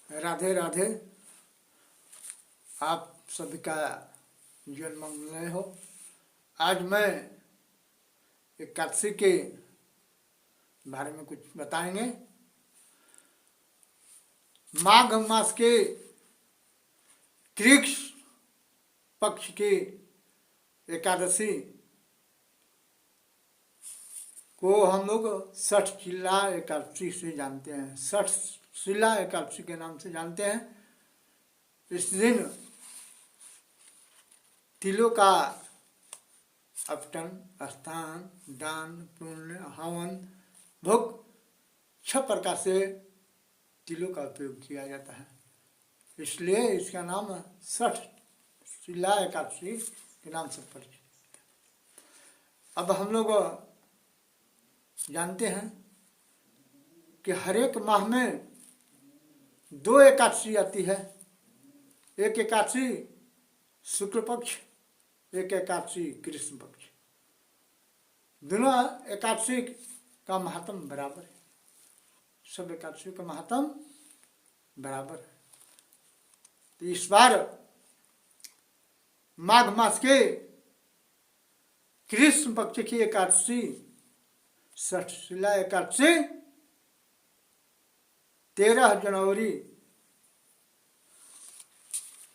राधे राधे। आप सभी का जीवन मंगलमय हो। आज मैं एकादशी के बारे में कुछ बताएंगे। माघ मास के कृष्ण पक्ष की एकादशी को हम लोग षठशिला एकादशी से जानते हैं, षठशिला एकादशी के नाम से जानते हैं। इस दिन तिलों का अपटन, स्नान, दान, पुण्य, हवन, भोग 6 प्रकार से तिलों का उपयोग किया जाता है। इसलिए इसका नाम षठशिला एकादशी के नाम से परिचित। अब हम लोग जानते हैं कि हर एक माह में 2 एकादशी आती है। एक एकादशी शुक्ल पक्ष, एक एकादशी कृष्ण पक्ष। दोनों एकादशी का महात्म बराबर है। सब एकादशी का महात्म बराबर है। तो इस बार माघ मास के कृष्ण पक्ष की एकादशी षठशिला एकादशी 13 जनवरी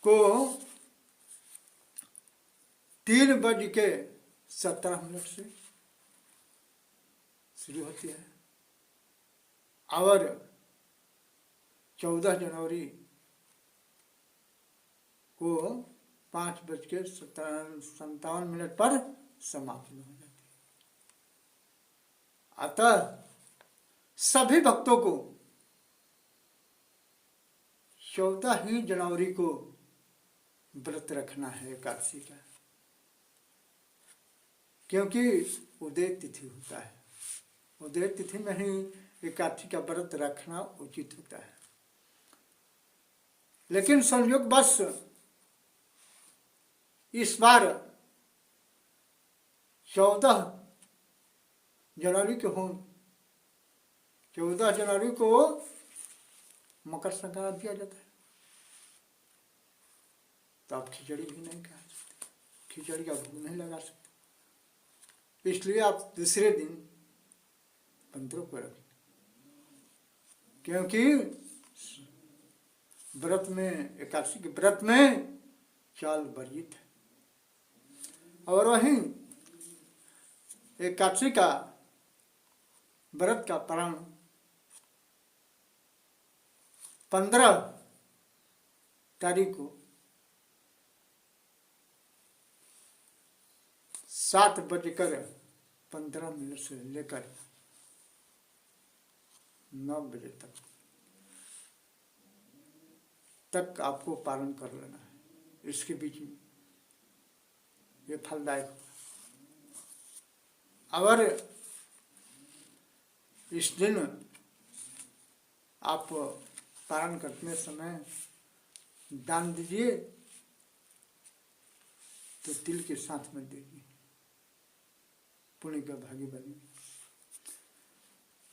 को 3:17 से शुरू होती है और 14 जनवरी को 5:57 पर समाप्त हो जाती है। अतः सभी भक्तों को 14 ही जनवरी को व्रत रखना है एकादशी का, क्योंकि उदय तिथि होता है। उदय तिथि में ही एकादशी का व्रत रखना उचित होता है। लेकिन संयोगवश इस बार 14 जनवरी के हों, 14 जनवरी को मकर संक्रांति दिया जाता है। तो आप खिचड़ी भी नहीं खा सकते, खिचड़ी का भोग नहीं लगा सकते। इसलिए आप दूसरे दिन पंद्रों को रखें, क्योंकि व्रत में, एकादशी के व्रत में चाल वर्जित है। और वहीं एकादशी का व्रत का प्रारंभ 15 तारीख को 7:15 से लेकर 9 बजे तक आपको पालन कर लेना है। इसके बीच में ये फलदायक होगा। अगर इस दिन आप पालन करते समय दान दीजिए तो तिल के साथ में दीजिए, पुण्य का भागी बनिए।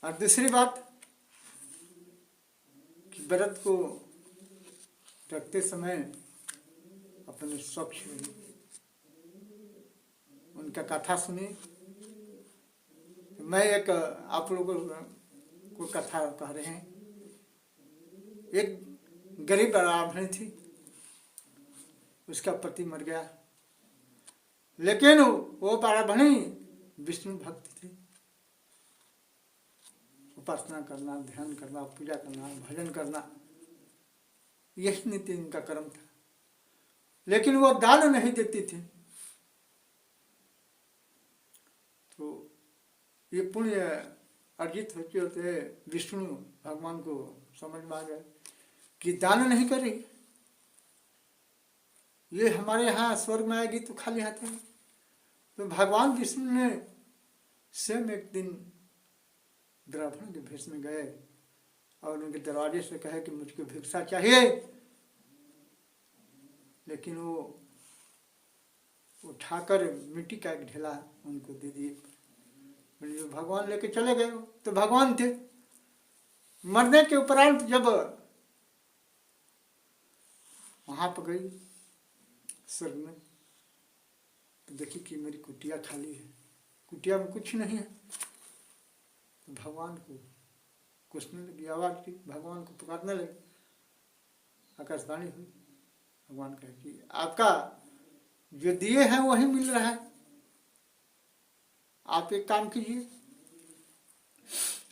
और दूसरी बात कि व्रत को रखते समय अपने स्वच्छ रहिए, उनका कथा सुनिए। मैं एक आप लोगों को कथा कह रहे हैं। एक गरीब ब्राह्मणी थी, उसका पति मर गया, लेकिन वो ब्राह्मणी विष्णु भक्त थी। उपासना करना, ध्यान करना, पूजा करना, भजन करना, यही नीति इनका कर्म था। लेकिन वो दान नहीं देती थी। तो ये पुण्य अर्जित होते होते विष्णु भगवान को समझ में आ गया कि दान नहीं करी, ये हमारे यहाँ स्वर्ग में आएगी तो खाली हाथ है। तो भगवान विष्णु ने स्वयं एक दिन ब्राह्मण के भेष में गए और उनके दरवाजे से कहे कि मुझको भिक्षा चाहिए। लेकिन वो उठाकर मिट्टी का एक ढेला उनको दे दिए। भगवान लेके चले गए। तो भगवान थे। मरने के उपरांत जब वहाँ पर गई स्वर्ग में, तो देखी कि मेरी कुटिया खाली है, कुटिया में कुछ नहीं है। तो भगवान को पूछने लगी, आवाज की, भगवान को पुकारने लगी। आकाशवाणी हुई, भगवान कहे कि आपका जो दिए हैं वही मिल रहा है, आप एक काम कीजिए,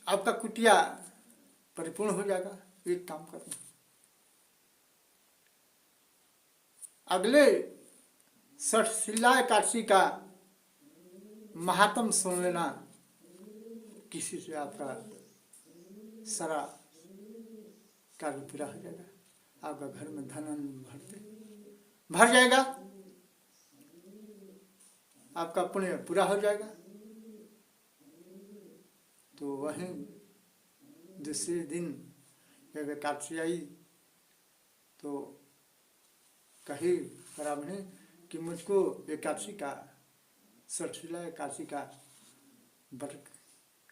आपका कुटिया परिपूर्ण हो जाएगा, एक काम करना, अगले षटशिला एकादशी का महात्म सुन लेना, किसी से आपका सारा कार्य पूरा हो जाएगा, आपका घर में धन भर जाएगा, आपका पुण्य पूरा हो जाएगा। तो वहीं दूसरे दिन जब एकादशी आई तो कही ब्राह्मणी कि मुझको एकादशी का, षटशिला एकादशी का व्रत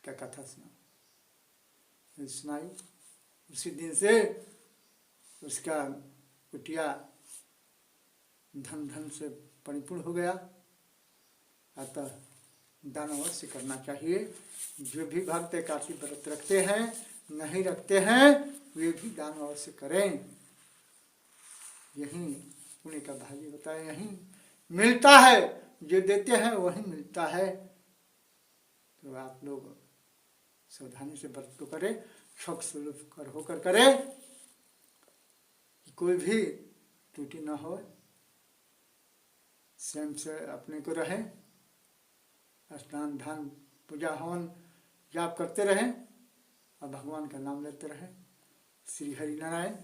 का कथा सुनाई। उसी दिन से उसका कुटिया धन से परिपूर्ण हो गया। अतः दान अवश्य करना चाहिए। जो भी भक्त एकादशी व्रत रखते हैं, नहीं रखते हैं, वे भी दान अवश्य करें। यही पुण्य का भाग्य होता है, यही मिलता है, जो देते हैं वही मिलता है। तो आप लोग सावधानी से व्रत को करें, शौक स्वरूप कर होकर करें, कोई भी त्रुटि न हो, स्वयं से अपने को रहें, स्नान ध्यान पूजा हवन जाप करते रहें और भगवान का नाम लेते रहें। श्री हरि नारायण।